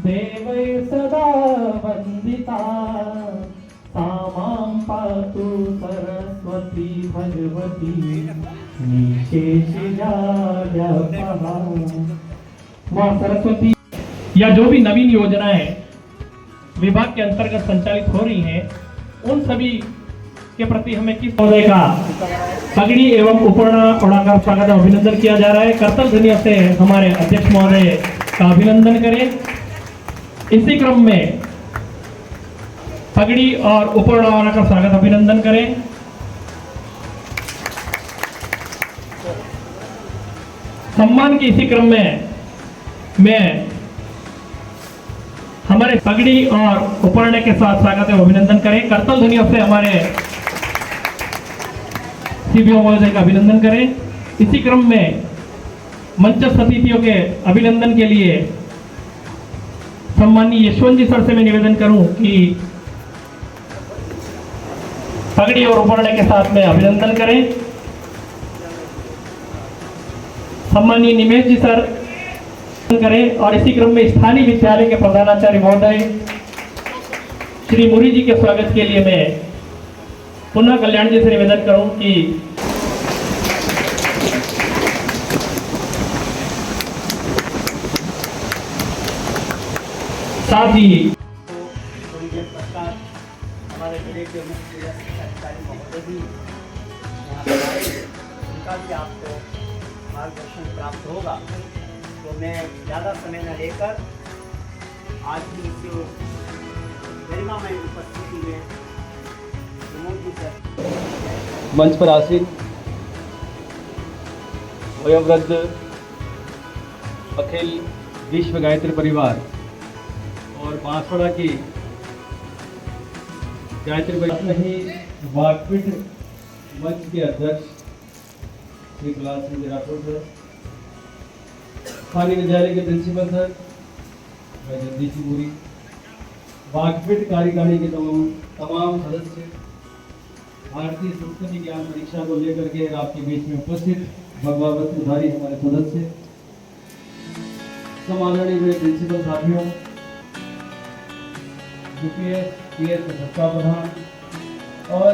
देवै सदा वन्दिता सा मां पातु सरस्वती भगवती निशेषजाड्यपहा। मां सरस्वती या जो भी नवीन योजनाएं विभाग के अंतर्गत संचालित हो रही हैं, उन सभी के प्रति हमें किस महोदय का पगड़ी एवं उपर्ण ओढ़ाकर स्वागत अभिनंदन किया जा रहा है। करतल ध्वनियों से हमारे अध्यक्ष महोदय का अभिनंदन करें। इसी क्रम में पगड़ी और उपर्ण ओढ़ाकर स्वागत अभिनंदन करें। सम्मान के इसी क्रम में मैं हमारे पगड़ी और उपर्ण के साथ स्वागत एवं अभिनंदन करें। करतल ध्वनियों से हमारे सीबीओ महोदय का अभिनंदन करें। इसी क्रम में मंचस्थ अतिथियों के अभिनंदन के लिए सम्मानीय यशवंत जी सर से मैं निवेदन करूं कि पगड़ी और उपर्ण के साथ में अभिनंदन करें। सम्मानीय निमेश जी सर करें। और इसी क्रम में स्थानीय विद्यालय के प्रधानाचार्य महोदय श्री मुरी जी के स्वागत के लिए मैं पुनः कल्याण जी से निवेदन करूं कि साथ ही हमारे जिले के मुख्य अधिकारी महोदय भी उनका भी आपको मार्गदर्शन प्राप्त होगा। तो मैं ज़्यादा समय न लेकर आज की इस गरिमामय उपस्थिति में मंच पर आसीन वयोवृद्ध अखिल विश्व गायत्री परिवार और बांसवाड़ा की गायत्री परिवार में ही वाकपीठ मंच के अध्यक्ष श्री प्रहलाद सिंह राठौर सर, स्थानीय विद्यालय के प्रिंसिपल सर भाई जगदीश पुरी, वाकपीठ कार्यकारिणी के तमाम सदस्य, भारतीय संस्कृति ज्ञान परीक्षा को लेकर के आपके बीच में उपस्थित भगवावतधारी हमारे सदस्य, सब आदरणीय मेरे प्रिंसिपल साथियों, यूपीएस पीएस के सत्ता प्रधान और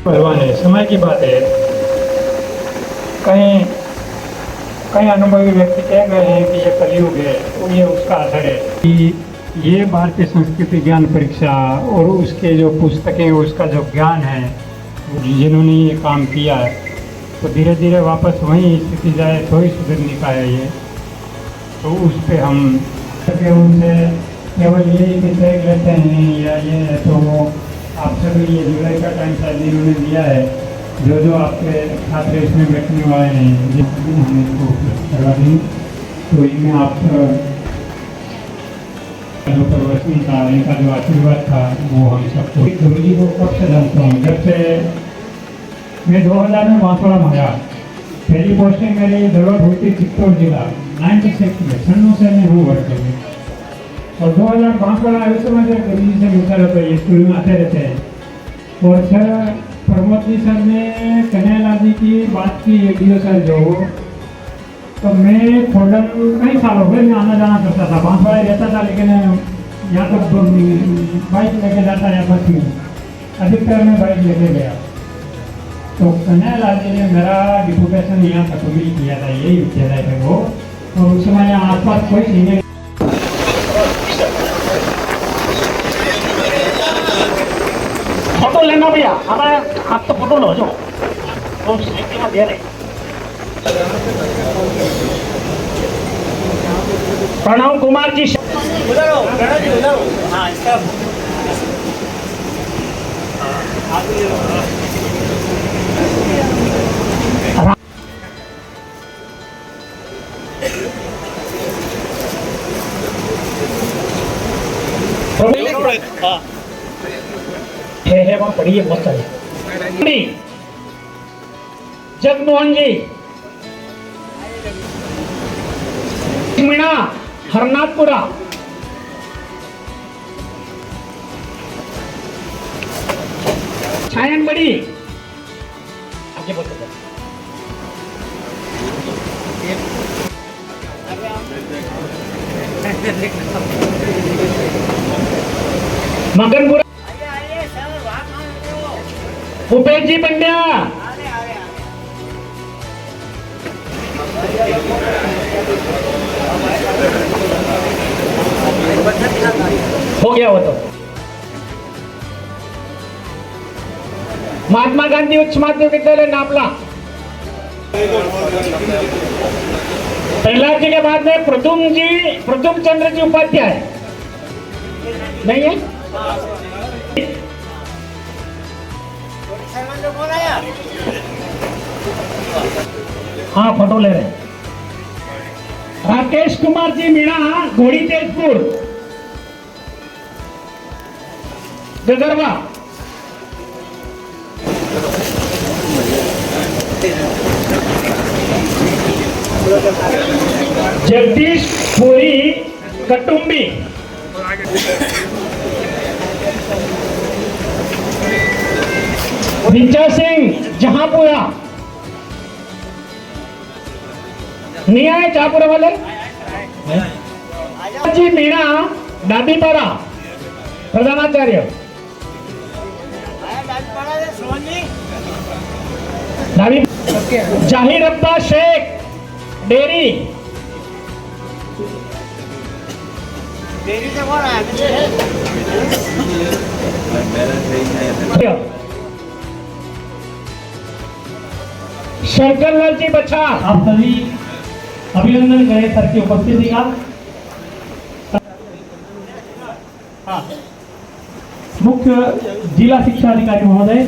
पहलवान है। समय की बात है, कहीं कई अनुभवी व्यक्ति कह गए हैं कि ये कलयुग है, तो ये उसका असर है कि ये भारतीय संस्कृति ज्ञान परीक्षा और उसके जो पुस्तकें उसका जो ज्ञान है, जिन्होंने ये काम किया है, तो धीरे धीरे वापस वही स्थिति जाए तो ही सुधरने का है ये। तो उस पर हम उनसे केवल यही कि तय लेते हैं या ये है, तो आप सभी ये जुलाई का टाइम शायद इन्होंने दिया है, जो जो आपके छात्र इसमें बैठने वाले हैं हमें इसको करवा देंगे। तो इनमें आप जो प्रवचन था, इनका जो आशीर्वाद था, वो हम सबको गुरु जी को कब से जानता हूँ, जब से मैं 2000 में बांसवाड़ा में आया। पहली पोस्टिंग मेरी जरूरत हुई थी चित्तौड़ जिला 96 में, 96 से मैं हूँ वर्ग में। और 2000 बांसवाड़ा आए समय से गुरु जी से मिलता रहता है, स्कूल में आते रहते हैं। और सर प्रमोद जी सर ने कन्हैयालाल जी की बात की, एडीओ सर जो, तो मैं खोडल कई साल हो गए मैं आना जाना करता था, बांसवाड़ा रहता था, लेकिन यहाँ तक बाइक लेके जाता या बस में, अधिकतर मैं बाइक लेके गया। तो कन्हैयालाल जी ने मेरा डिपुटेशन यहाँ तक भी किया था, यही विद्यालय थे वो। और उस समय यहाँ आसपास कोई सीनियर फोटो लेना भैया, हमारे हाथ तो फोटो लो जो तो दे रहे। प्रणव कुमार जी उधर हो, प्रणव जी उधर हो। हाँ इसका है वहाँ पड़ी है बहुत सारी। जगमोहन जी मीणा हरनाथपुरा, छायन बड़ी आगे बोलते हैं। मगनपुरा भूपेश जी पंड्या, हो गया वो तो। महात्मा गांधी उच्च माध्यमिक विद्यालय नापला। प्रहलाद जी के बाद में प्रदुम चंद्र जी उपाध्याय नहीं है? हाँ फोटो ले रहे हैं। राकेश कुमार जी मीणा, घोड़ी तेजपुर, गगरवा। जगदीश पुरी कटुंबी, विजय सिंह जहांपुरा, नहीं आए जहांपुरा वाले? जी मीणा डाबीपाड़ा प्रधानाचार्य, डाबी। जाहिर अब्बास शेख डेरी, से कौन आया? शंकर लाल जी बच्चा। आप सभी अभिनंदन करें सर की उपस्थिति का। हाँ। मुख्य जिला शिक्षा अधिकारी महोदय,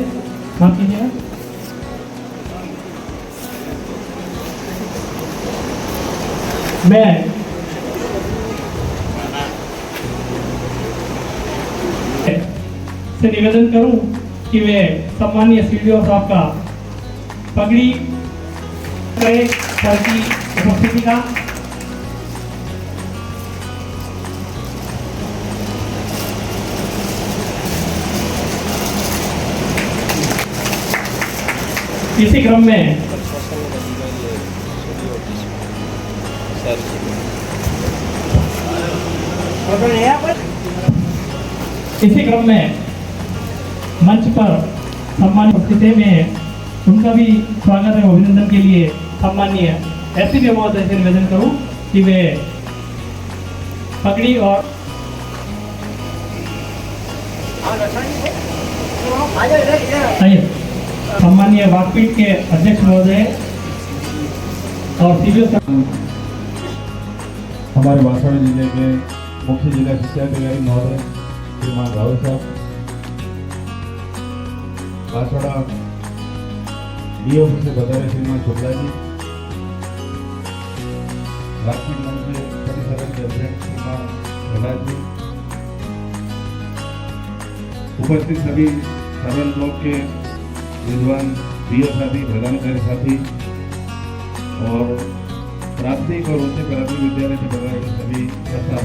माफ कीजिएगा। मैं से निवेदन करूं कि वे सम्मानीय सीडीओ साहब का पगड़ी करें सर की उपस्थिति का। इसी क्रम में मंच पर सम्मानित उपस्थिति में उनका भी स्वागत है। अभिनंदन के लिए सम्मानीय एसपी महोदय से निवेदन करूं कि वे पगड़ी और आइए सम्मानीय वाकपीठ के अध्यक्ष महोदय और सीबीओ हमारे बांसवाड़ा जिले के मुख्य जिला शिक्षा अधिकारी महोदय श्रीमान राहुल साहब, बांसवाड़ा डीओ से बता रहे श्रीमान शुक्ला जी, राजकीय मंच के परिसर के अध्यक्ष श्रीमान प्रहलाद जी, उपस्थित सभी सदन ब्लॉक के विद्वान डीओ साथी, प्रधानाचार्य साथी और प्राथमिक और उच्च प्राथमिक विद्यालय से बता रहे सभी प्रधान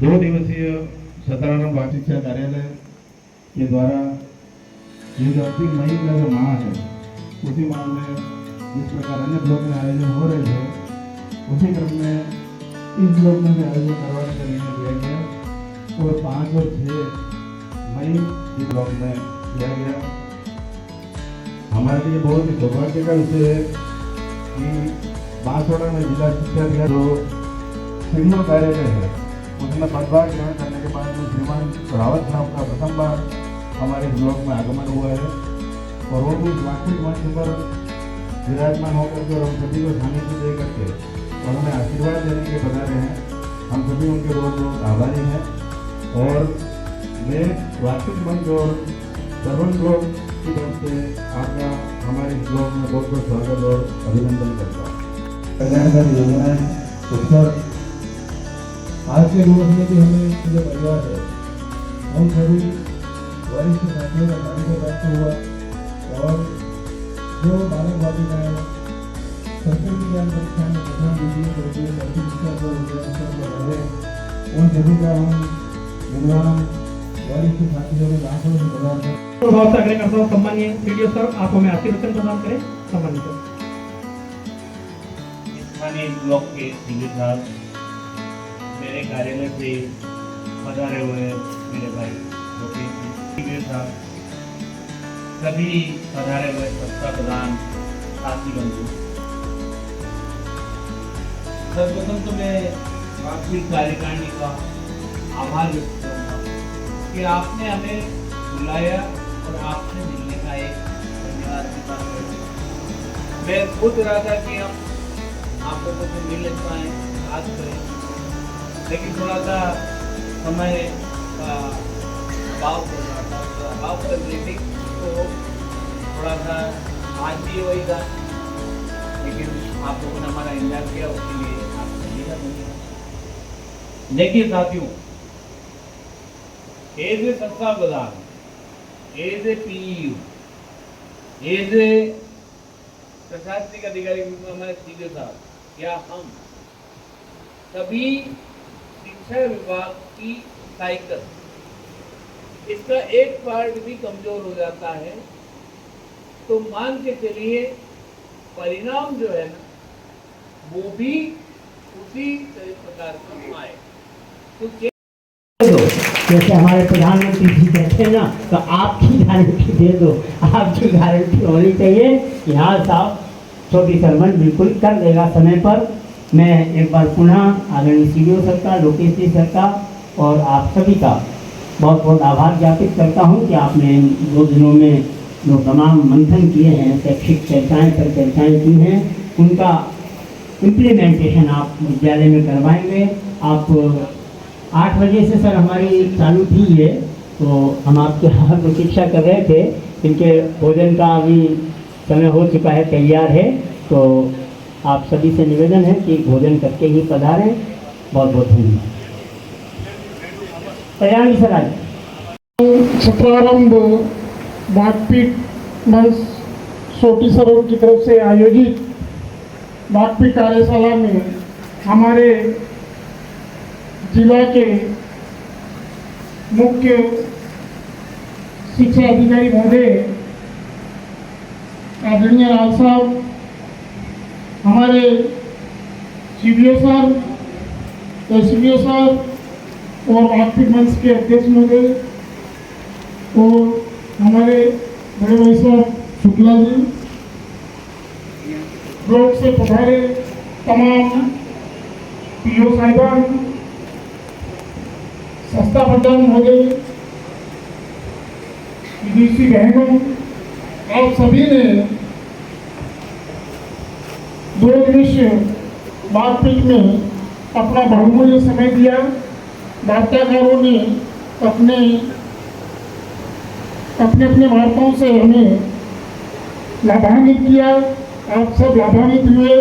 2 दिवसीय 17 वार्षिक शिक्षा कार्यालय के द्वारा ये जो अंतिम मई का जो माह है, उसी माह में जिस प्रकार अन्य ब्लॉक में आयोजन हो रहे थे, उसी क्रम में इस ब्लॉक में भी आयोजन करवाने का निर्णय लिया गया और 5 और 6 मई इस ब्लॉक में किया गया। हमारे लिए बहुत ही सौभाग्य का विषय है कि बांसवाड़ा में जिला शिक्षा अधिकारी जो सीडीओ कार्यालय है, उसमें पदभार ग्रहण करने के बाद में श्रीमान रावत साहब का प्रथम बार हमारे ब्लॉक में आगमन हुआ है और वो भी वार्षिक मंच पर विराजमान होकर के और हम सभी को सानिध्य दे करके और हमें आशीर्वाद देने के बता रहे हैं। हम सभी उनके बहुत बहुत आभारी हैं और मैं वार्षिक मंच और सर्वन ब्लॉक की तरफ से आपका हमारे ब्लॉक में बहुत बहुत स्वागत और अभिनंदन करता हूँ। कल्याणकारी योजनाएं उस पर आज के दिवस में भी हमें जो परिवार है, हम सभी वरिष्ठ साथियों का कार्य प्राप्त हुआ और जो बालक बालिकाएं सरकारी ज्ञान परीक्षा में प्रथम द्वितीय तृतीय चौथी स्तर पर स्तर पर रहे उन सभी का हम विद्वान वरिष्ठ साथियों में लाखों में प्रदान कर भाव से आग्रह करता हूँ सम्मानीय सीडीओ सर आपको मैं आशीर्वचन प्रदान करें। सम्मानित सर। स्थानीय ब्लॉक के सीधे साहब, मेरे कार्यालय से पधारे हुए मेरे भाई सीधे साहब, सभी पधारे हुए संस्था प्रधान साथी बंधु, सर्वप्रथम तो मैं वार्षिक कार्यकारिणी का आभार व्यक्त करूँगा कि आपने हमें बुलाया और आपने मिलने का एक धन्यवाद की बात करें। मैं सोच रहा था कि हम आप लोगों से मिल पाए, बात करें, लेकिन थोड़ा सा समय का अभाव हो रहा था, तो अभाव कर मीटिंग तो थोड़ा सा आज भी वही था, लेकिन आप लोगों ने हमारा इंतजार किया, उसके लिए आपको धन्यवाद। देखिए साथियों, एज ए संस्था प्रधान, as a PU, as a प्रशासनिक अधिकारी हमारे सीधे साहब या हम सभी शिक्षा विभाग की साइकिल, इसका एक पार्ट भी कमजोर हो जाता है तो मान के चलिए परिणाम जो है ना वो भी उसी प्रकार का आए। तो जैसे हमारे प्रधानमंत्री जी कहते हैं ना, तो आपकी गारंटी दे दो, आपकी गारंटी होनी चाहिए कि हाँ साहब छोटी सरमन बिल्कुल कर देगा समय पर। मैं एक बार पुनः आदरणीय सीडीओ सर का, लोकेश जी सर का और आप सभी का बहुत बहुत आभार ज्ञापित करता हूँ कि आपने इन 2 दिनों में जो तमाम मंथन किए हैं, शैक्षिक चर्चाएँ पर चर्चाएँ की हैं, उनका इम्प्लीमेंटेशन आप विद्यालय में करवाएंगे। आप 8 बजे से सर हमारी चालू थी ये, तो हम आपके यहाँ प्रतीक्षा कर रहे थे। इनके भोजन का अभी समय हो चुका है, तैयार है, तो आप सभी से निवेदन है कि भोजन करके ही पधारें। बहुत बहुत धन्यवाद। कल्याणी सर आज शुभारंभ बागपीठ मंच सोटी सरोवर की तरफ से आयोजित बागपीठ कार्यशाला में हमारे जिला के मुख्य शिक्षा अधिकारी महोदय आदरणीय राज साहब, हमारे सीडीओ सर, एसडीओ सर और बागपीठ मंच के अध्यक्ष महोदय और हमारे बड़े भाई साहब शुक्ला जी, ब्लॉक से पधारे तमाम पीओ साहिबान, संस्था प्रधान महोदय, विदेशी बहनों, आप सभी ने 2 दिवसीय बागपीठ में अपना बहुमूल्य समय दिया। वार्ताकारों ने अपने वार्ताओं से हमें लाभान्वित किया। आप सब लाभान्वित हुए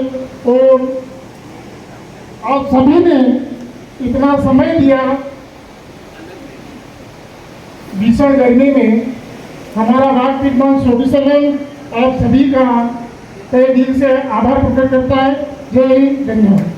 और आप सभी ने इतना समय दिया भीषण गर्मी में। हमारा बागपीठ मंच छोटी सरमन आप सभी का तहे दिल से आभार प्रकट करता है। जय हिंद, धन्यवाद।